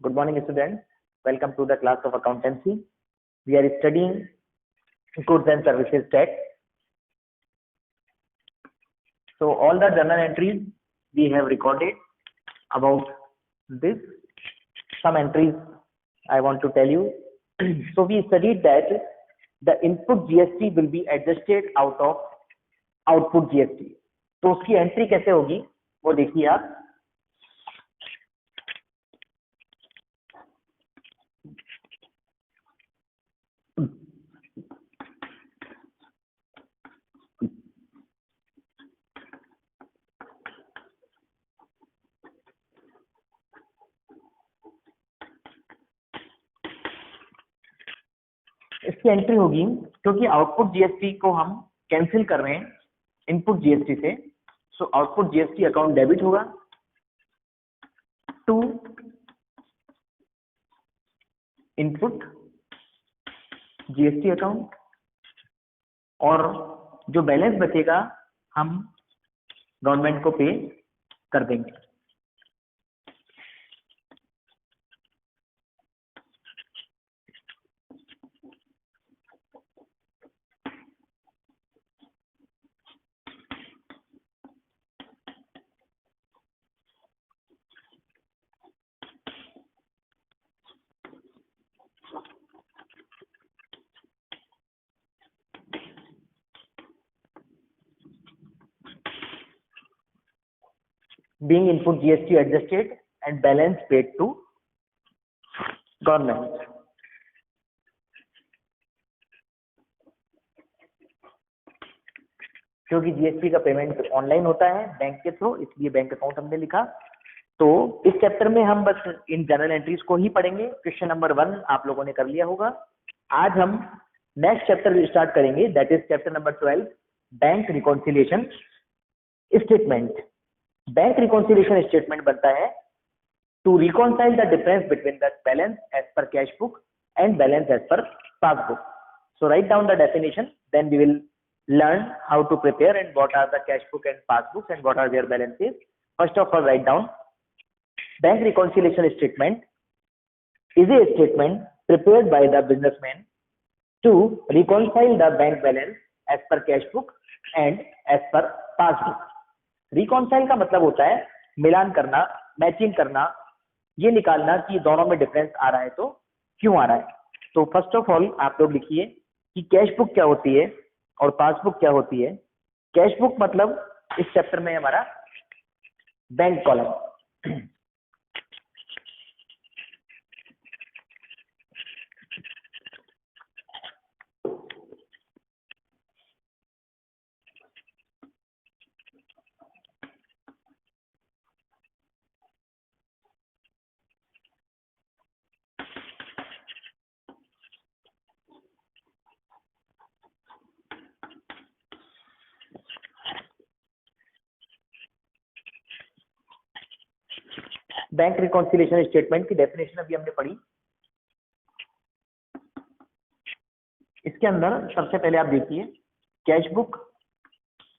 Good morning, students. Welcome to the class of accountancy. We are studying goods and services tax. So all the journal entries we have recorded about this. Some entries I want to tell you. So we studied that the input GST will be adjusted out of output GST. तो उसकी entry कैसे होगी वो देखिए आप. इसकी entry होगी क्योंकि आउटपुट जीएसटी को हम कैंसिल कर रहे हैं इनपुट जीएसटी से. So output GST account debit होगा टू इनपुट जीएसटी अकाउंट और जो बैलेंस बचेगा हम गवर्नमेंट को पे कर देंगे. Being input GST adjusted and balance paid to government. क्योंकि जीएसटी का पेमेंट ऑनलाइन होता है बैंक के थ्रू, इसलिए बैंक अकाउंट हमने लिखा. तो इस चैप्टर में हम बस इन जनरल एंट्रीज को ही पढ़ेंगे. क्वेश्चन नंबर 1 आप लोगों ने कर लिया होगा. आज हम नेक्स्ट चैप्टर स्टार्ट करेंगे, that is chapter number 12, bank reconciliation statement. Bank reconciliation statement बनता है to reconcile the difference between the balance as per cash book and balance as per passbook. So write down the definition, then we will learn how to prepare and what are the cash book and passbooks and what are their balances. First of all, write down bank reconciliation statement is a statement prepared by the businessman to reconcile the bank balance as per cash book and as per passbook. Reconcile का मतलब होता है मिलान करना, matching करना, ये निकालना कि दोनों में डिफरेंस आ रहा है तो क्यों आ रहा है. तो फर्स्ट ऑफ ऑल आप लोग लिखिए कि कैश बुक क्या होती है और पासबुक क्या होती है. कैश बुक मतलब इस चैप्टर में हमारा bank column. Bank reconciliation statement की डेफिनेशन अभी हमने पढ़ी. इसके अंदर सबसे पहले आप देखिए cash book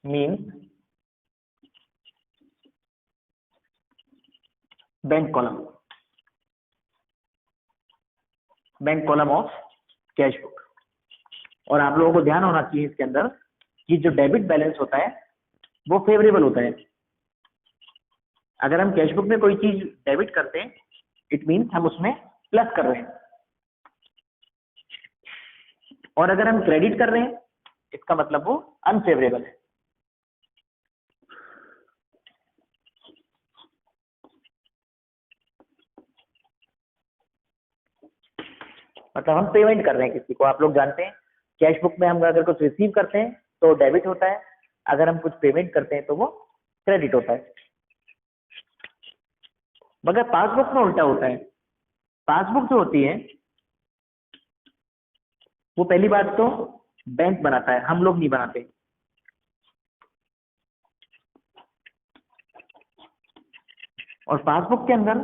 means bank column, bank column of cash book. और आप लोगों को ध्यान होना चाहिए इसके अंदर कि जो डेबिट बैलेंस होता है वो फेवरेबल होता है. अगर हम कैश बुक में कोई चीज डेबिट करते हैं इट मीन्स हम उसमें प्लस कर रहे हैं, और अगर हम क्रेडिट कर रहे हैं इसका मतलब वो अनफेवरेबल है. मतलब हम पेमेंट कर रहे हैं किसी को. आप लोग जानते हैं कैश बुक में हम अगर कुछ रिसीव करते हैं तो डेबिट होता है, अगर हम कुछ पेमेंट करते हैं तो वो क्रेडिट होता है. मगर पासबुक में उल्टा होता है. पासबुक जो होती है वो पहली बात तो बैंक बनाता है, हम लोग नहीं बनाते. और पासबुक के अंदर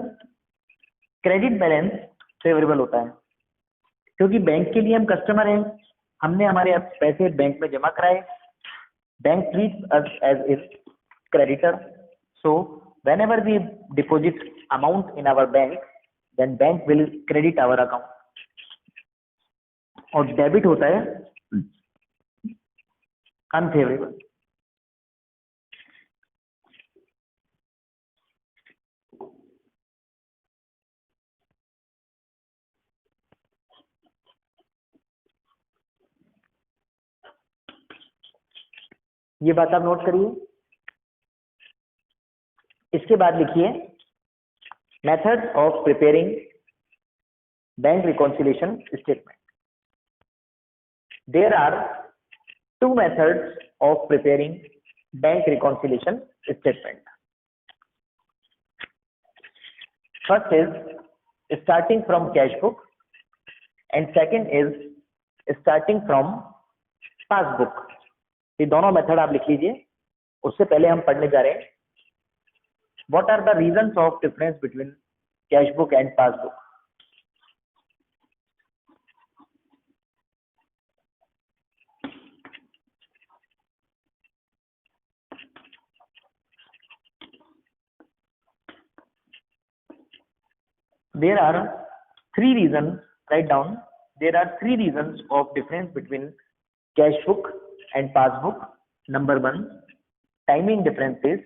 क्रेडिट बैलेंस फेवरेबल होता है क्योंकि बैंक के लिए हम कस्टमर हैं, हमने हमारे पैसे बैंक में जमा कराए. Bank treats us as is creditor. So whenever we deposit amount in our bank, then bank will credit our account, और डेबिट होता है अनफेवरेबल। ये बात आप नोट करिए। इसके बाद लिखिए methods of preparing bank reconciliation statement. There are two methods of preparing bank reconciliation statement. First is starting from cash book and second is starting from passbook. ये दोनों मेथड आप लिख लीजिए। उससे पहले हम पढ़ने जा रहे हैं what are the reasons of difference between cash book and passbook. There are three reasons, write down, there are three reasons of difference between cash book and passbook. Number one, timing differences.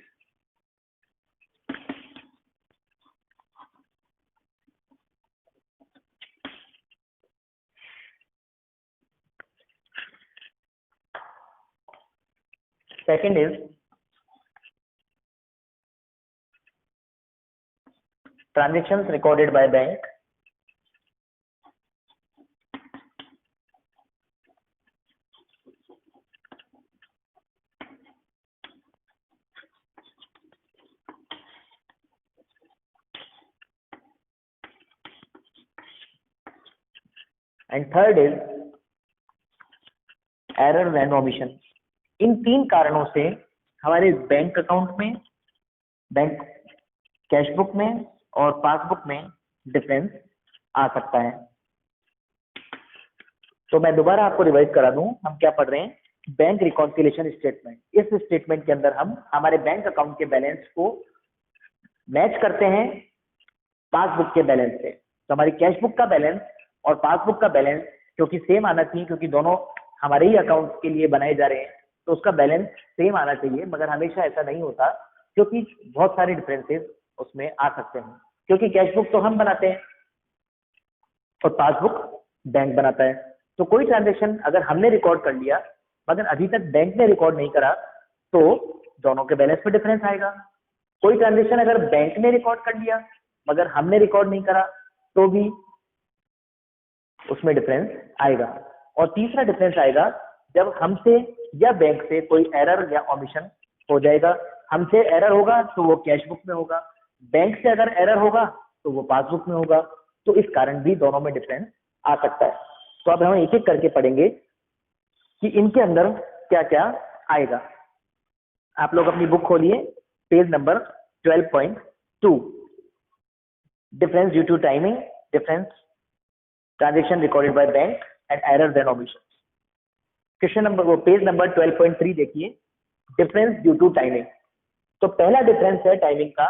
Second is transactions recorded by bank. And third is errors and omission. इन तीन कारणों से हमारे bank account में, bank cash book में और passbook में difference आ सकता है। तो मैं दोबारा आपको रिवाइज करा दूं, हम क्या पढ़ रहे हैं, बैंक रिकॉन्सिलिएशन स्टेटमेंट। इस स्टेटमेंट के अंदर हम हमारे बैंक अकाउंट के बैलेंस को मैच करते हैं पासबुक के बैलेंस से। तो हमारी कैश बुक का बैलेंस और पासबुक का बैलेंस क्योंकि सेम आना चाहिए, क्योंकि दोनों हमारे ही अकाउंट के लिए बनाए जा रहे हैं, तो उसका बैलेंस सेम आना चाहिए। मगर हमेशा ऐसा नहीं होता, क्योंकि बहुत सारे डिफरेंसेस उसमें आ सकते हैं, क्योंकि कैश बुक तो हम बनाते हैं और पासबुक बैंक बनाता है। तो कोई ट्रांजेक्शन अगर हमने रिकॉर्ड कर लिया मगर अभी तक बैंक ने रिकॉर्ड नहीं करा, तो दोनों के बैलेंस में डिफरेंस आएगा। कोई ट्रांजेक्शन अगर बैंक ने रिकॉर्ड कर लिया मगर हमने रिकॉर्ड नहीं करा, तो भी उसमें डिफरेंस आएगा। और तीसरा डिफरेंस आएगा जब हमसे या बैंक से कोई एरर या ओमिशन हो जाएगा। हमसे एरर होगा तो वो कैश बुक में होगा, बैंक से अगर एरर होगा तो वो पासबुक में होगा। तो इस कारण भी दोनों में डिफरेंस आ सकता है। तो अब हम एक एक करके पढ़ेंगे कि इनके अंदर क्या क्या आएगा। आप लोग अपनी बुक खोलिए, page number 12.2, difference due to timing, difference transaction recorded by bank and errors and omission. Question number वो पेज नंबर 12.3 देखिए, डिफरेंस ड्यू टू टाइमिंग। तो पहला डिफरेंस है टाइमिंग का,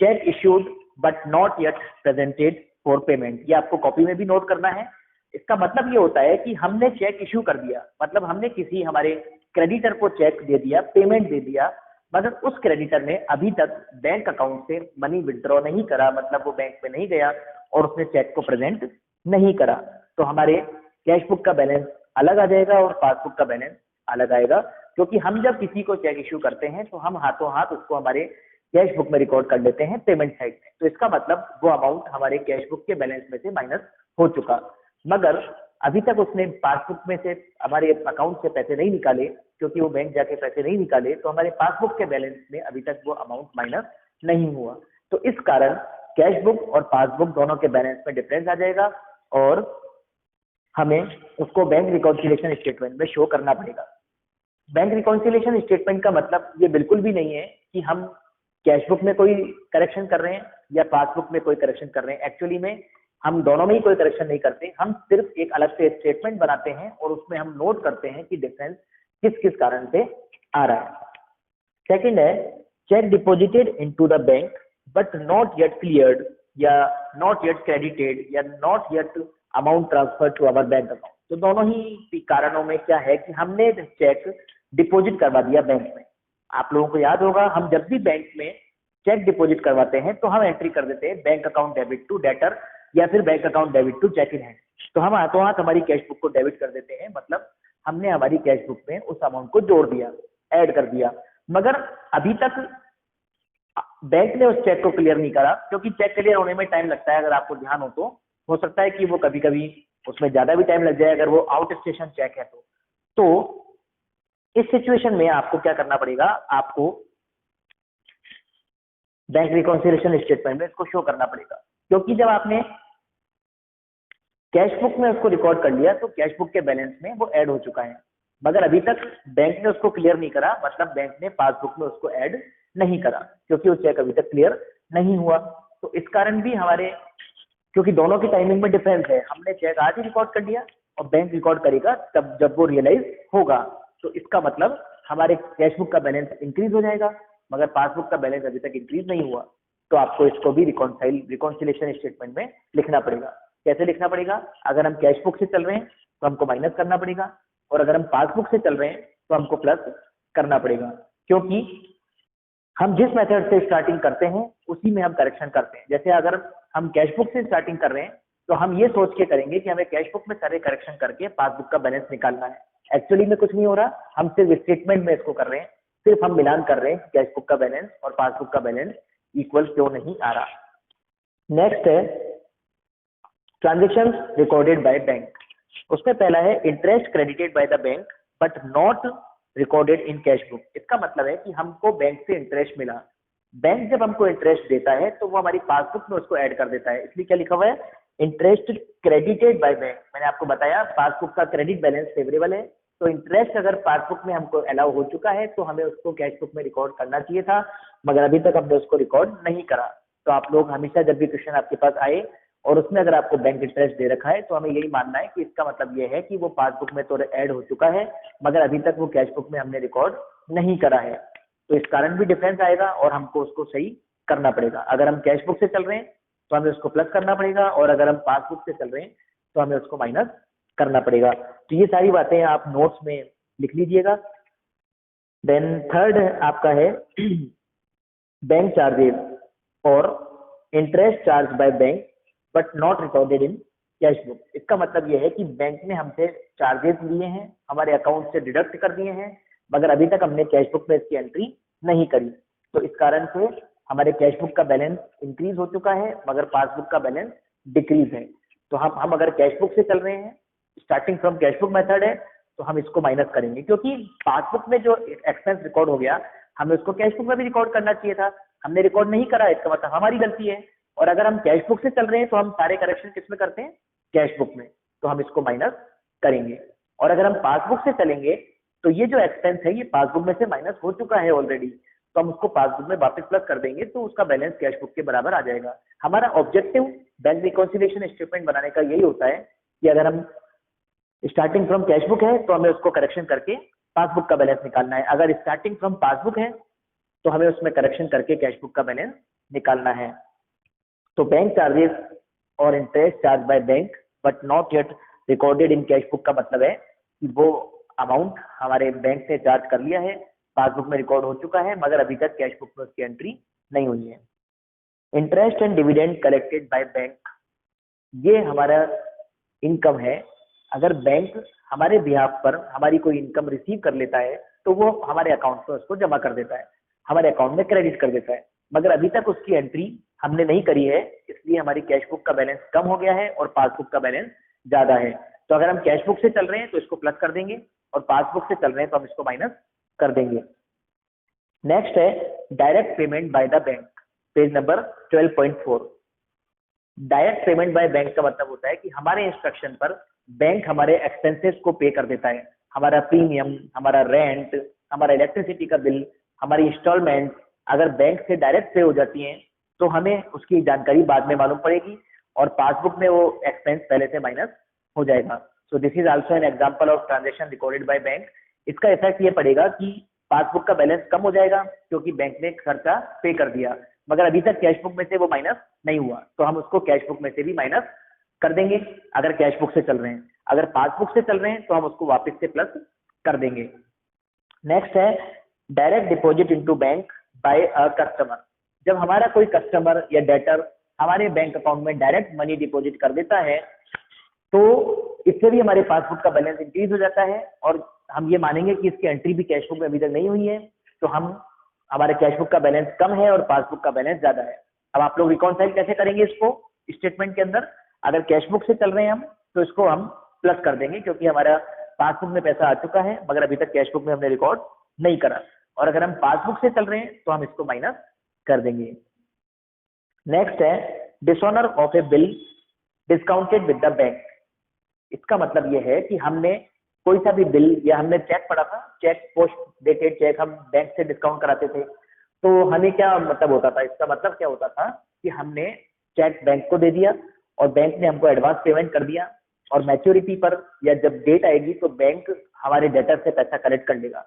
check issued but not yet presented for payment. ये आपको copy में भी नोट करना है। इसका मतलब ये होता है कि हमने चेक इश्यू कर दिया, मतलब हमने किसी हमारे क्रेडिटर को चेक दे दिया, पेमेंट दे दिया, मगर उस क्रेडिटर ने अभी तक बैंक अकाउंट से मनी विड्रॉ नहीं करा, मतलब वो बैंक में नहीं गया और उसने चेक को प्रेजेंट नहीं करा। तो हमारे कैश बुक का बैलेंस अलग आ जाएगा और पासबुक का बैलेंस अलग आएगा, क्योंकि हम जब किसी को चेक इश्यू करते हैं तो हम हाथों हाथ उसको हमारे कैश बुक में रिकॉर्ड कर लेते हैं पेमेंट साइड में। तो इसका मतलब वो अमाउंट हमारे कैश बुक के बैलेंस में से माइनस हो चुका, मगर अभी तक उसने पासबुक में से हमारे अकाउंट से पैसे नहीं निकाले, क्योंकि वो बैंक जाके पैसे नहीं निकाले, तो हमारे पासबुक के बैलेंस में अभी तक वो अमाउंट माइनस नहीं हुआ। तो इस कारण कैश बुक और पासबुक दोनों के बैलेंस में डिफरेंस आ जाएगा और हमें उसको बैंक रिकॉन्सिलिएशन स्टेटमेंट में शो करना पड़ेगा। बैंक रिकॉन्सिलिएशन स्टेटमेंट का मतलब ये बिल्कुल भी नहीं है कि हम कैश बुक में कोई करेक्शन कर रहे हैं या पासबुक में कोई करेक्शन कर रहे हैं। एक्चुअली में हम दोनों में ही कोई करेक्शन नहीं करते, हम सिर्फ एक अलग से स्टेटमेंट बनाते हैं और उसमें हम नोट करते हैं कि डिफरेंस किस किस कारण से आ रहा है। सेकंड है cheque deposited into the bank but not yet cleared या नॉट येट क्रेडिटेड या not yet amount transfer to our bank account. तो दोनों ही कारणों में क्या है कि हमने चेक डिपॉजिट करवा दिया बैंक में। आप लोगों को याद होगा, हम जब भी बैंक में चेक डिपॉजिट करवाते हैं तो हम एंट्री कर देते हैं bank account debit to debtor या फिर bank account debit to cheque in hand. तो हम हाथों हाथ हमारी कैश बुक को डेबिट कर देते हैं, मतलब हमने हमारी कैश बुक में उस अमाउंट को जोड़ दिया, ऐड कर दिया। मगर अभी तक बैंक ने उस चेक को क्लियर नहीं करा, क्योंकि चेक क्लियर होने में टाइम लगता है। अगर आपको ध्यान हो तो हो सकता है कि वो कभी कभी उसमें ज्यादा भी टाइम लग जाए अगर वो आउट स्टेशन चेक है तो इस सिचुएशन में आपको क्या करना पड़ेगा, आपको बैंक रिकॉन्सिलिएशन स्टेटमेंट में इसको शो करना पड़ेगा। क्योंकि जब आपने कैश बुक में उसको रिकॉर्ड कर लिया तो कैश बुक के बैलेंस में वो ऐड हो चुका है, मगर अभी तक बैंक ने उसको क्लियर नहीं करा, मतलब बैंक ने पासबुक में उसको ऐड नहीं करा, क्योंकि वो चेक अभी तक क्लियर नहीं हुआ। तो इस कारण भी हमारे, क्योंकि दोनों की टाइमिंग में डिफरेंस है, हमने चेक आज ही रिकॉर्ड कर लिया और बैंक रिकॉर्ड करेगा तब जब वो रियलाइज होगा। तो इसका मतलब हमारे कैश बुक का बैलेंस इंक्रीज हो जाएगा, मगर पासबुक का बैलेंस अभी तक इंक्रीज नहीं हुआ। तो आपको इसको भी रिकॉन्सिलिएशन स्टेटमेंट में लिखना पड़ेगा। कैसे लिखना पड़ेगा, अगर हम कैश बुक से चल रहे हैं तो हमको माइनस करना पड़ेगा, और अगर हम पासबुक से चल रहे हैं तो हमको प्लस करना पड़ेगा। क्योंकि हम जिस मेथड से स्टार्टिंग करते हैं उसी में हम करेक्शन करते हैं। जैसे अगर हम कैश बुक से स्टार्टिंग कर रहे हैं तो हम ये सोच के करेंगे कि हमें कैश बुक में सारे करेक्शन करके पासबुक का बैलेंस निकालना है। एक्चुअली में कुछ नहीं हो रहा, हम सिर्फ स्टेटमेंट में इसको कर रहे हैं, सिर्फ हम मिलान कर रहे हैं कैश बुक का बैलेंस और पासबुक का बैलेंस इक्वल क्यों नहीं आ रहा। नेक्स्ट है ट्रांजेक्शन रिकॉर्डेड बाय बैंक। उसमें पहला है interest credited bye the bank but not recorded in cash book. इसका मतलब है कि हमको बैंक से इंटरेस्ट मिला, बैंक जब हमको इंटरेस्ट देता है तो वो हमारी पासबुक में उसको ऐड कर देता है। इसलिए क्या लिखा हुआ है, इंटरेस्ट क्रेडिटेड बाय बैंक। मैंने आपको बताया पासबुक का क्रेडिट बैलेंस फेवरेबल है, तो इंटरेस्ट अगर पासबुक में हमको अलाउ हो चुका है तो हमें उसको कैश बुक में रिकॉर्ड करना चाहिए था, मगर अभी तक हमने उसको रिकॉर्ड नहीं करा। तो आप लोग हमेशा जब भी क्वेश्चन आपके पास आए और उसमें अगर आपको बैंक इंटरेस्ट दे रखा है तो हमें यही मानना है कि इसका मतलब ये है कि वो पासबुक में तो ऐड हो चुका है, मगर अभी तक वो कैश बुक में हमने रिकॉर्ड नहीं करा है। तो इस कारण भी डिफरेंस आएगा और हमको उसको सही करना पड़ेगा। अगर हम कैश बुक से चल रहे हैं तो हमें उसको प्लस करना पड़ेगा, और अगर हम पासबुक से चल रहे हैं तो हमें उसको माइनस करना पड़ेगा। तो ये सारी बातें आप नोट्स में लिख लीजिएगा। देन थर्ड आपका है बैंक चार्जेस और interest charge by bank but not recorded in cash book. इसका मतलब यह है कि बैंक ने हमसे चार्जेस लिए हैं, हमारे अकाउंट से डिडक्ट कर दिए हैं, मगर अभी तक हमने कैश बुक में इसकी एंट्री नहीं करी। तो इस कारण से हमारे कैश बुक का बैलेंस इंक्रीज हो चुका है, मगर पासबुक का बैलेंस डिक्रीज है। तो हम अगर कैश बुक से चल रहे हैं, starting from cash book method है, तो हम इसको माइनस करेंगे, क्योंकि पासबुक में जो एक्सपेंस रिकॉर्ड हो गया हमें उसको कैश बुक में भी रिकॉर्ड करना चाहिए था, हमने रिकॉर्ड नहीं करा, इसका मतलब हमारी गलती है। और अगर हम कैश बुक से चल रहे हैं तो हम सारे करेक्शन किस में करते हैं, कैश बुक में, तो हम इसको माइनस करेंगे। और अगर हम पासबुक से चलेंगे तो ये जो एक्सपेंस है ये पासबुक में से माइनस हो चुका है ऑलरेडी, तो हम उसको पासबुक में वापस प्लस कर देंगे, तो उसका बैलेंस कैश बुक के बराबर आ जाएगा। हमारा ऑब्जेक्टिव बैंक रिकॉन्सिलिएशन स्टेटमेंट बनाने का यही होता है कि अगर हम स्टार्टिंग फ्रॉम कैश बुक है तो हमें उसको करेक्शन करके पासबुक का बैलेंस निकालना है, अगर स्टार्टिंग फ्रॉम पासबुक है तो हमें उसमें करेक्शन करके कैश बुक का बैलेंस निकालना है। तो बैंक चार्जेस और interest charge by bank but not yet recorded in cash book का मतलब है कि वो अमाउंट हमारे बैंक ने चार्ज कर लिया है, पासबुक में रिकॉर्ड हो चुका है, मगर अभी तक कैश बुक में उसकी एंट्री नहीं हुई है। Interest and dividend collected by bank, ये हमारा इनकम है। अगर बैंक हमारे बिहाफ पर हमारी कोई इनकम रिसीव कर लेता है तो वो हमारे अकाउंट में उसको जमा कर देता है, हमारे अकाउंट में क्रेडिट कर देता है, मगर अभी तक उसकी एंट्री हमने नहीं करी है, इसलिए हमारी कैश बुक का बैलेंस कम हो गया है और पासबुक का बैलेंस ज्यादा है। तो अगर हम कैश बुक से चल रहे हैं तो इसको प्लस कर देंगे, और पासबुक से चल रहे हैं तो हम इसको माइनस कर देंगे। नेक्स्ट है direct payment by the bank, page number 12.4। Direct payment by bank का मतलब होता है कि हमारे इंस्ट्रक्शन पर बैंक हमारे एक्सपेंसेस को पे कर देता है, हमारा प्रीमियम, हमारा रेंट, हमारा इलेक्ट्रिसिटी का बिल, हमारी इंस्टॉलमेंट अगर बैंक से डायरेक्ट पे हो जाती हैं तो हमें उसकी जानकारी बाद में मालूम पड़ेगी और पासबुक में वो एक्सपेंस पहले से माइनस हो जाएगा। So this is also an example of transaction recorded by bank. इसका इफेक्ट ये पड़ेगा कि पासबुक का बैलेंस कम हो जाएगा क्योंकि बैंक ने खर्चा पे कर दिया, मगर अभी तक कैश बुक में से वो माइनस नहीं हुआ, तो हम उसको कैश बुक में से भी माइनस कर देंगे अगर कैश बुक से चल रहे हैं। अगर पासबुक से चल रहे हैं तो हम उसको वापस से प्लस कर देंगे। नेक्स्ट है direct deposit into bank by a customer. जब हमारा कोई कस्टमर या डेटर हमारे बैंक अकाउंट में डायरेक्ट मनी डिपॉजिट कर देता है तो इससे भी हमारे पासबुक का बैलेंस इंक्रीज हो जाता है और हम ये मानेंगे कि इसकी एंट्री भी कैश बुक में अभी तक नहीं हुई है, तो हम हमारे कैश बुक का बैलेंस कम है और पासबुक का बैलेंस ज्यादा है। अब आप लोग रिकॉन्साइल कैसे करेंगे इसको स्टेटमेंट के अंदर? अगर कैश बुक से चल रहे हैं हम तो इसको हम प्लस कर देंगे क्योंकि हमारा पासबुक में पैसा आ चुका है मगर अभी तक कैश बुक में हमने रिकॉर्ड नहीं करा, और अगर हम पासबुक से चल रहे हैं तो हम इसको माइनस कर देंगे। नेक्स्ट है dishonour of A bill discounted with the bank. इसका मतलब यह है कि हमने कोई सा भी बिल या हमने चेक पढ़ा था, चेक पोस्ट डेटेड चेक हम बैंक से डिस्काउंट कराते थे, तो हमें क्या मतलब होता था? इसका मतलब क्या होता था कि हमने चेक बैंक को दे दिया और बैंक ने हमको एडवांस पेमेंट कर दिया और मैच्योरिटी पर या जब डेट आएगी तो बैंक हमारे डेटर से पैसा कलेक्ट कर लेगा।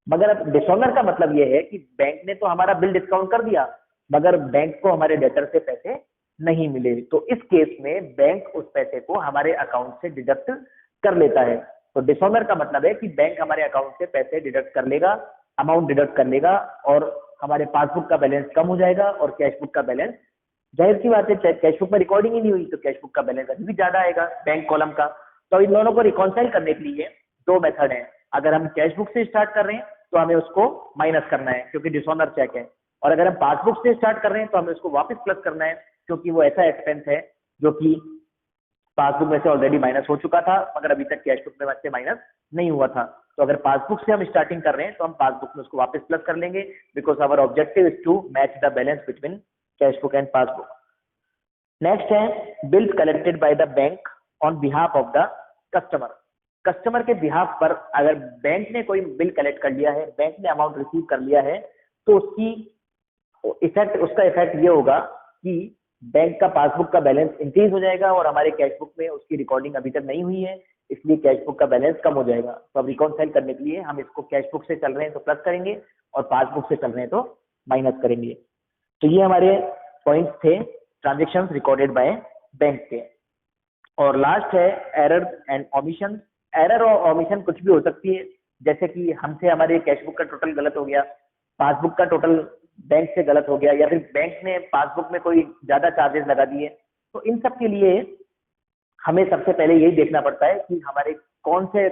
मगर अब डिसऑनर का मतलब यह है कि बैंक ने तो हमारा बिल डिस्काउंट कर दिया मगर बैंक को हमारे डेटर से पैसे नहीं मिले, तो इस केस में बैंक उस पैसे को हमारे अकाउंट से डिडक्ट कर लेता है। तो डिसऑनर का मतलब है कि बैंक हमारे अकाउंट से पैसे डिडक्ट कर लेगा, अमाउंट डिडक्ट कर लेगा और हमारे पासबुक का बैलेंस कम हो जाएगा और कैश बुक का बैलेंस, जाहिर सी बात है कैश बुक में रिकॉर्डिंग ही नहीं हुई तो कैश बुक का बैलेंस अभी भी ज्यादा आएगा बैंक कॉलम का। तो इन दोनों को रिकॉन्साइल करने के लिए दो मेथड है। अगर हम कैश बुक से स्टार्ट कर रहे हैं तो हमें उसको माइनस करना है क्योंकि डिसऑनर चेक है, और अगर हम पासबुक से स्टार्ट कर रहे हैं तो हमें उसको वापस प्लस करना है क्योंकि वो ऐसा एक्सपेंस है जो कि पासबुक में से ऑलरेडी माइनस हो चुका था मगर अभी तक कैश बुक में से माइनस नहीं हुआ था। तो अगर पासबुक से हम स्टार्टिंग कर रहे हैं तो हम पासबुक में उसको वापस प्लस कर लेंगे because our objective is to match the balance between cash book and passbook. Next है bills collected by the bank on behalf of the customer. Customer के बिहाफ पर अगर बैंक ने कोई बिल कलेक्ट कर लिया है, बैंक ने अमाउंट रिसीव कर लिया है, तो उसका इफेक्ट ये होगा कि बैंक का पासबुक का बैलेंस इंक्रीज हो जाएगा और हमारे कैश बुक में उसकी रिकॉर्डिंग अभी तक नहीं हुई है, इसलिए कैश बुक का बैलेंस कम हो जाएगा। तो अब रिकॉन्साइल करने के लिए हम इसको कैश बुक से चल रहे हैं तो प्लस करेंगे और पासबुक से चल रहे हैं तो माइनस करेंगे। तो ये हमारे पॉइंट्स थे ट्रांजेक्शंस रिकॉर्डेड बाय बैंक के। और लास्ट है एरर एंड ओमिशन। एरर और ओमिशन कुछ भी हो सकती है, जैसे कि हमसे हमारे कैश बुक का टोटल गलत हो गया, पासबुक का टोटल बैंक से गलत हो गया, या फिर बैंक ने पासबुक में कोई ज्यादा चार्जेस लगा दिए। तो इन सब के लिए हमें सबसे पहले यही देखना पड़ता है कि हमारे कौन से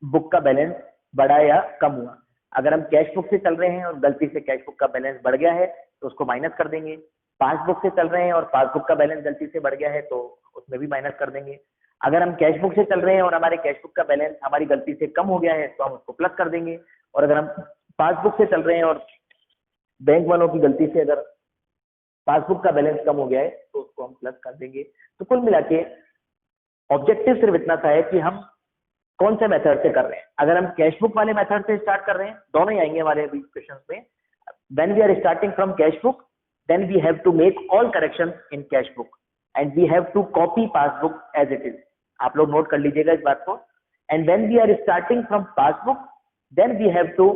बुक का बैलेंस बढ़ा या कम हुआ। अगर हम कैश बुक से चल रहे हैं और गलती से कैश बुक का बैलेंस बढ़ गया है तो उसको माइनस कर देंगे। पासबुक से चल रहे हैं और पासबुक का बैलेंस गलती से बढ़ गया है तो उसमें भी माइनस कर देंगे। अगर हम कैश बुक से चल रहे हैं और हमारे कैश बुक का बैलेंस हमारी गलती से कम हो गया है तो हम उसको प्लस कर देंगे, और अगर हम पासबुक से चल रहे हैं और बैंक वालों की गलती से अगर पासबुक का बैलेंस कम हो गया है तो उसको हम प्लस कर देंगे। तो कुल मिला के ऑब्जेक्टिव सिर्फ इतना सा है कि हम कौन से मेथड से कर रहे हैं। अगर हम कैश बुक वाले मेथड से स्टार्ट कर रहे हैं, दोनों ही आएंगे हमारे क्वेश्चंस में, when we are starting from cash book then we have to make all corrections in cash book and we have to copy passbook as it is. आप लोग नोट कर लीजिएगा इस बात को। And when we are starting from passbook then we have to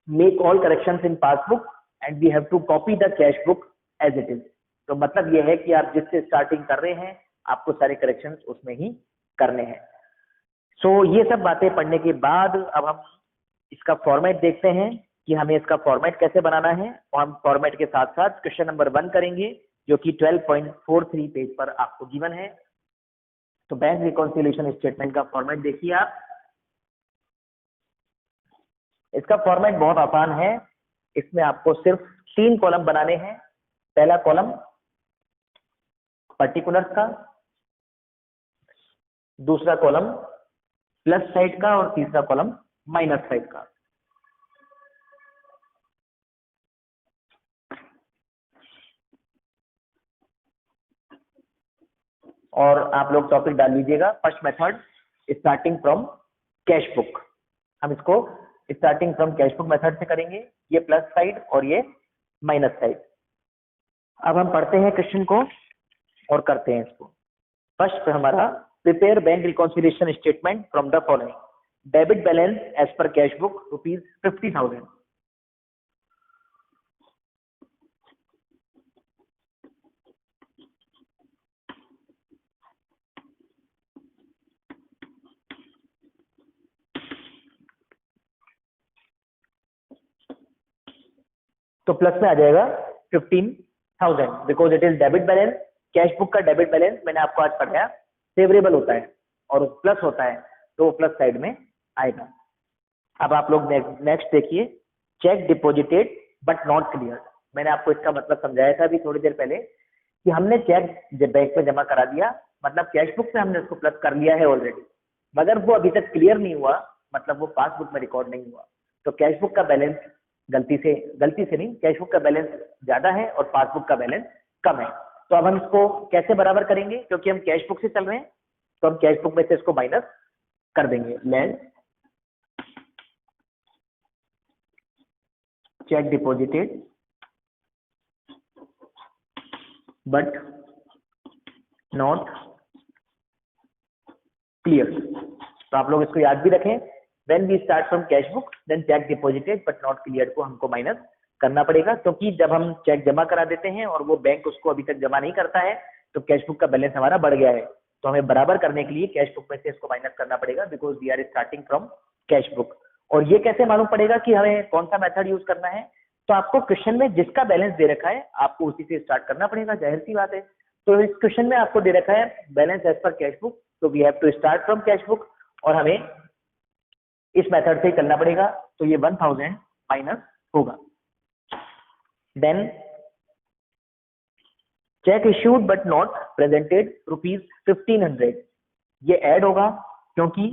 make all corrections in passbook and we have to copy the cash book as it is. तो मतलब यह है कि आप जिससे स्टार्टिंग कर रहे हैं आपको सारे करेक्शंस उसमें ही करने हैं। सो ये सब बातें पढ़ने के बाद अब हम इसका फॉर्मेट देखते हैं कि हमें इसका फॉर्मेट कैसे बनाना है, और हम फॉर्मेट के साथ साथ क्वेश्चन नंबर 1 करेंगे जो कि 12.43 पेज पर आपको गिवन है। तो बैंक रिकॉन्सिलिएशन स्टेटमेंट का फॉर्मेट देखिए आप। इसका फॉर्मेट बहुत आसान है, इसमें आपको सिर्फ 3 कॉलम बनाने हैं। पहला कॉलम पर्टिकुलर्स का, दूसरा कॉलम प्लस साइड का और तीसरा कॉलम माइनस साइड का। और आप लोग टॉपिक डाल लीजिएगा first method starting from cash book. हम इसको starting from cash book method से करेंगे, ये प्लस साइड और ये माइनस साइड। अब हम पढ़ते हैं क्वेश्चन को और करते हैं इसको। फर्स्ट हमारा prepare bank reconciliation statement from the following. Debit balance as per cash book ₹50,000। तो प्लस में आ जाएगा 15,000 because it is debit balance. Cash book का डेबिट बैलेंस मैंने आपको आज पढ़ाया फेवरेबल होता है और प्लस होता है, तो वो प्लस साइड में आएगा। अब आप लोग नेक्स्ट देखिए, check deposited but not clear. मैंने आपको इसका मतलब समझाया था अभी थोड़ी देर पहले कि हमने चेक बैंक में जमा करा दिया, मतलब कैश बुक में हमने उसको प्लस कर लिया है ऑलरेडी, मगर वो अभी तक क्लियर नहीं हुआ, मतलब वो पासबुक में रिकॉर्ड नहीं हुआ। तो कैश बुक का बैलेंस गलती से नहीं, कैश बुक का बैलेंस ज्यादा है और पासबुक का बैलेंस कम है। तो अब हम इसको कैसे बराबर करेंगे, क्योंकि हम कैश बुक से चल रहे हैं, तो हम कैश बुक में से इसको माइनस कर देंगे। Less cheque deposited but not clear. तो आप लोग इसको याद भी रखें, when we start from cash book then cheque deposited but not clear को हमको माइनस करना पड़ेगा, क्योंकि जब हम चेक जमा करा देते हैं और वो बैंक उसको अभी तक जमा नहीं करता है तो कैश बुक का बैलेंस हमारा बढ़ गया है। तो हमें बराबर करने के लिए कैश बुक में से इसको माइनस करना पड़ेगा because we are starting from cash book. और ये कैसे मालूम पड़ेगा कि हमें कौन सा मेथड यूज करना है, तो आपको क्वेश्चन में जिसका बैलेंस दे रखा है आपको उसी से स्टार्ट करना पड़ेगा, जाहिर सी बात है। तो इस क्वेश्चन में आपको दे रखा है balance as per cash book, तो we have to start from cash book और हमें इस मेथड से ही करना पड़ेगा। तो ये 1000 माइनस होगा। Then cheque issued but not presented ₹1500, ये ऐड होगा क्योंकि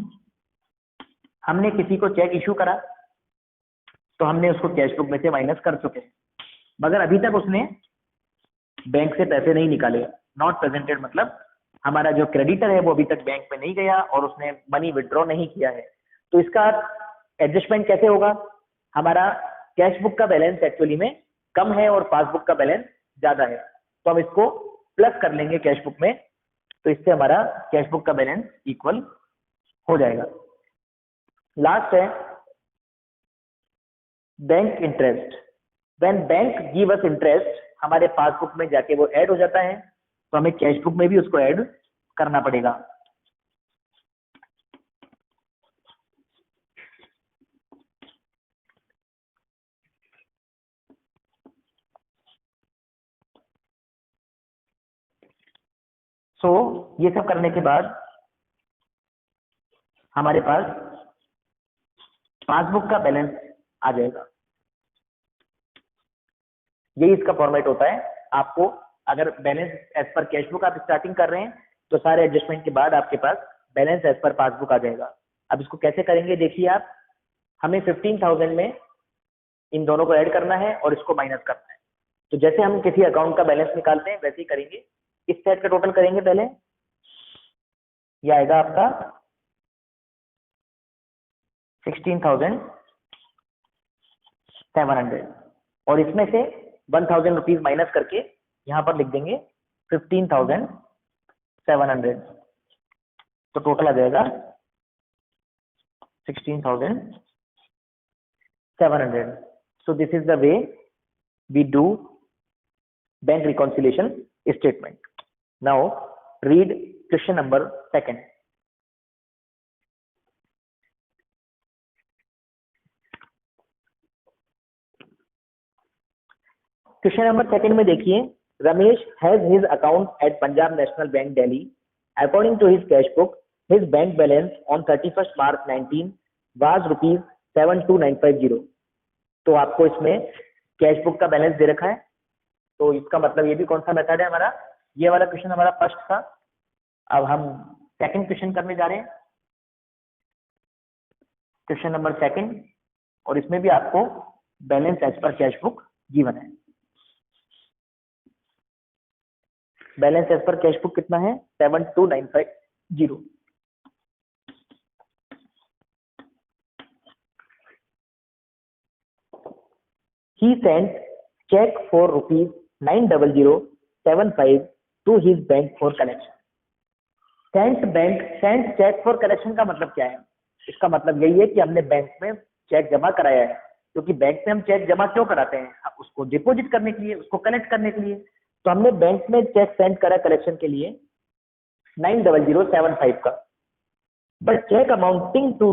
हमने किसी को चेक इश्यू करा तो हमने उसको कैश बुक में से माइनस कर चुके हैं, मगर अभी तक उसने बैंक से पैसे नहीं निकाले। नॉट प्रेजेंटेड मतलब हमारा जो क्रेडिटर है वो अभी तक बैंक में नहीं गया और उसने मनी विड्रॉ नहीं किया है। तो इसका एडजस्टमेंट कैसे होगा, हमारा कैश बुक का बैलेंस एक्चुअली में कम है और पासबुक का बैलेंस ज्यादा है, तो हम इसको प्लस कर लेंगे कैश बुक में, तो इससे हमारा कैश बुक का बैलेंस इक्वल हो जाएगा। लास्ट है bank interest. When bank give us interest, हमारे पासबुक में जाके वो ऐड हो जाता है, तो हमें कैश बुक में भी उसको ऐड करना पड़ेगा। सो ये सब करने के बाद हमारे पास पासबुक का बैलेंस आ जाएगा। यही इसका फॉर्मेट होता है। आपको अगर balance as per cash book आप स्टार्टिंग कर रहे हैं तो सारे एडजस्टमेंट के बाद आपके पास बैलेंस एज पर पासबुक आ जाएगा। अब इसको कैसे करेंगे देखिए आप, हमें 15,000 में इन दोनों को ऐड करना है और इसको माइनस करना है। तो जैसे हम किसी अकाउंट का बैलेंस निकालते हैं वैसे ही करेंगे। इस सेट का टोटल करेंगे पहले, ये आएगा आपका 16,700 और इसमें से 1,000 रुपीज माइनस करके यहां पर लिख देंगे 15,700, तो टोटल आ जाएगा 16,700। So this is the way we do bank reconciliation statement. Now read question number 2. Question number 2 में देखिए, Ramesh has his account at Punjab National Bank Delhi. According to his cash book, his bank balance on 31 March 19 was ₹72,950। तो आपको इसमें cash book का balance दे रखा है, तो इसका मतलब ये भी कौन सा मेथड है हमारा, ये वाला क्वेश्चन हमारा फर्स्ट था। अब हम सेकंड क्वेश्चन करने जा रहे हैं, क्वेश्चन नंबर 2, और इसमें भी आपको balance as per cash book given है। Balance as per cash book कितना है, 72,950। He sent check for ₹90075 to his bank for collection. sent check for collection का मतलब क्या है, इसका मतलब यही है कि हमने बैंक में चेक जमा कराया है, क्योंकि बैंक में हम चेक जमा क्यों कराते हैं, उसको डिपॉजिट करने के लिए, उसको कलेक्ट करने के लिए। तो हमने बैंक में चेक सेंड करा कलेक्शन के लिए 90075 का, but cheque amounting to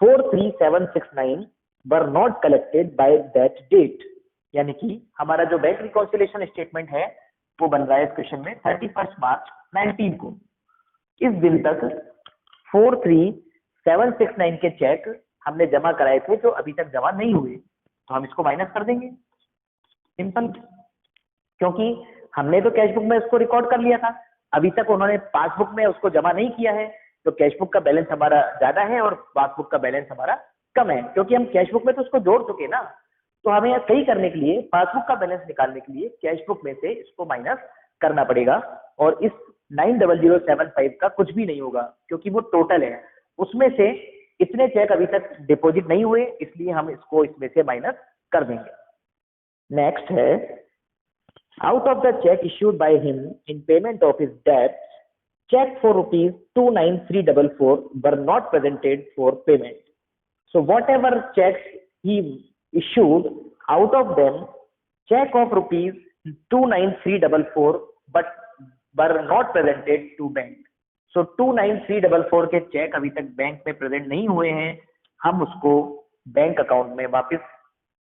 ₹43,769 were not collected by that date. यानी कि हमारा जो बैंक रिकॉन्सिलेशन स्टेटमेंट है वो बन रहा है इस क्वेश्चन में 31 मार्च 19 को। इस दिन तक 43769 के चेक हमने जमा कराए थे जो अभी तक जमा नहीं हुए, तो हम इसको माइनस कर देंगे, सिंपल। क्योंकि हमने तो कैश बुक में उसको रिकॉर्ड कर लिया था, अभी तक उन्होंने पासबुक में उसको जमा नहीं किया है, तो कैश बुक का बैलेंस हमारा ज्यादा है और पासबुक का बैलेंस हमारा कम है, क्योंकि हम कैश बुक में तो उसको जोड़ चुके ना। तो हमें यह सही करने के लिए, पासबुक का बैलेंस निकालने के लिए कैश बुक में से इसको माइनस करना पड़ेगा, और इस 90075 का कुछ भी नहीं होगा क्योंकि वो टोटल है, उसमें से इतने चेक अभी तक डिपॉजिट नहीं हुए, इसलिए हम इसको इसमें से माइनस कर देंगे। नेक्स्ट है, out of the check issued by him in payment of his debts, check for rupees 29344 were not presented for payment. So whatever checks he issued, out of them check of rupees 29344 but were not presented to bank. So 29344 के check अभी तक bank में present नहीं हुए हैं, हम उसको bank account में वापस,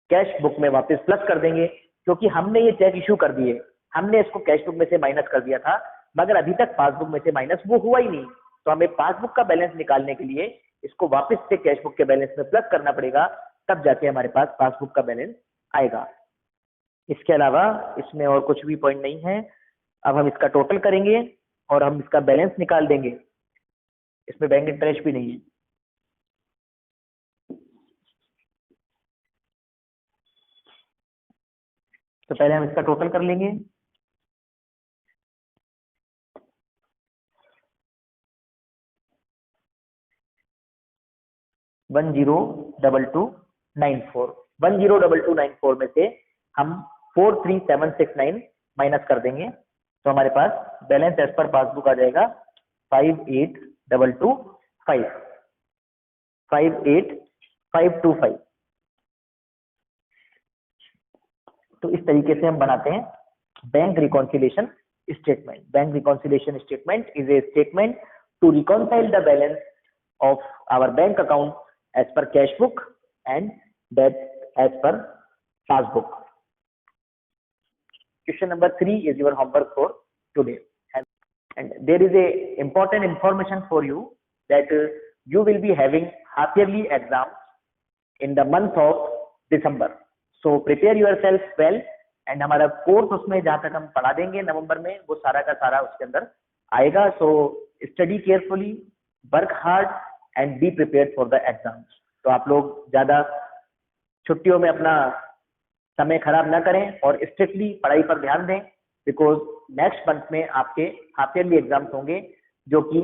कैश बुक में वापस प्लस कर देंगे, क्योंकि हमने ये चेक इशू कर दिए, हमने इसको कैश बुक में से माइनस कर दिया था, मगर अभी तक पासबुक में से माइनस वो हुआ ही नहीं, तो हमें पासबुक का बैलेंस निकालने के लिए इसको वापस से कैश बुक के बैलेंस में प्लस करना पड़ेगा, तब जाके हमारे पास पासबुक का बैलेंस आएगा। इसके अलावा इसमें और कुछ भी पॉइंट नहीं है। अब हम इसका टोटल करेंगे और हम इसका बैलेंस निकाल देंगे, इसमें बैंक इंटरेस्ट भी नहीं है। तो पहले हम इसका टोटल कर लेंगे। वन 102294 में से हम 43769 माइनस कर देंगे, तो हमारे पास बैलेंस एज पर पासबुक आ जाएगा 58525। तो इस तरीके से हम बनाते हैं bank reconciliation statement. Bank reconciliation statement is a statement to reconcile the balance of our bank account as per cash book and debt as per passbook. Question number 3 is your homework for today, and there is a important information for you that you will be having half yearly exams in the month of December. So prepare yourself well, and हमारा course उसमें जहाँ तक हम पढ़ा देंगे नवंबर में, वो सारा का सारा उसके अंदर आएगा। So study carefully, work hard and be prepared for the exams. तो आप लोग ज्यादा छुट्टियों में अपना समय खराब ना करें और स्ट्रिक्टली पढ़ाई पर ध्यान दें, बिकॉज नेक्स्ट मंथ में आपके हाफ ईयरली एग्जाम्स होंगे जो कि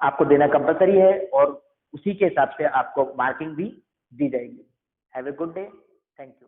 आपको देना कंपलसरी है, और उसी के हिसाब से आपको मार्किंग भी दी जाएगी। Have a good day, thank you.